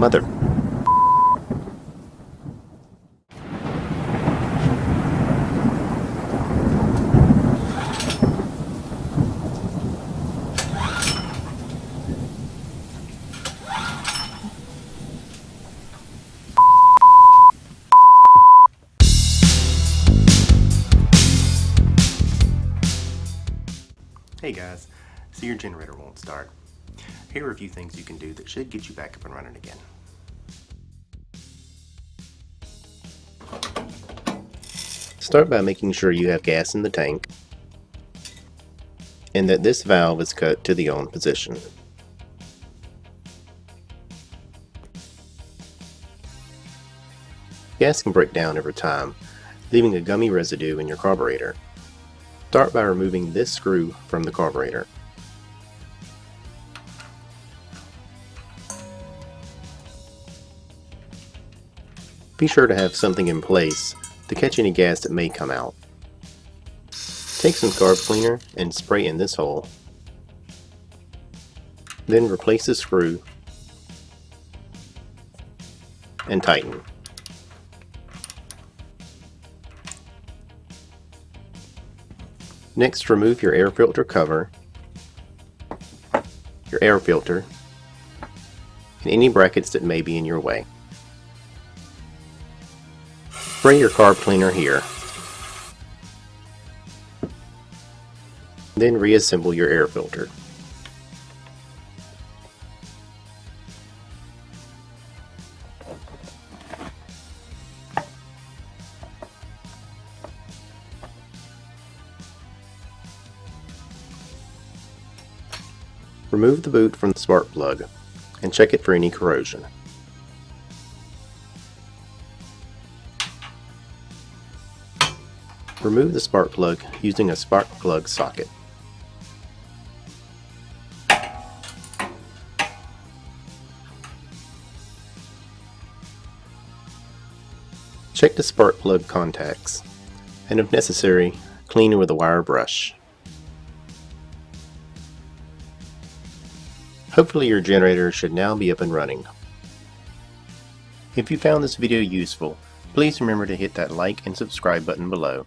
Mother. Hey guys, so your generator won't start. Here are a few things you can do that should get you back up and running again. Start by making sure you have gas in the tank and that this valve is cut to the on position. Gas can break down over time, leaving a gummy residue in your carburetor. Start by removing this screw from the carburetor. Be sure to have something in place to catch any gas that may come out. Take some carb cleaner and spray in this hole. Then replace the screw and tighten. Next, remove your air filter cover, your air filter, and any brackets that may be in your way. Spray your carb cleaner here. Then reassemble your air filter. Remove the boot from the spark plug and check it for any corrosion. Remove the spark plug using a spark plug socket. Check the spark plug contacts and, if necessary, clean with a wire brush. Hopefully your generator should now be up and running. If you found this video useful, please remember to hit that like and subscribe button below.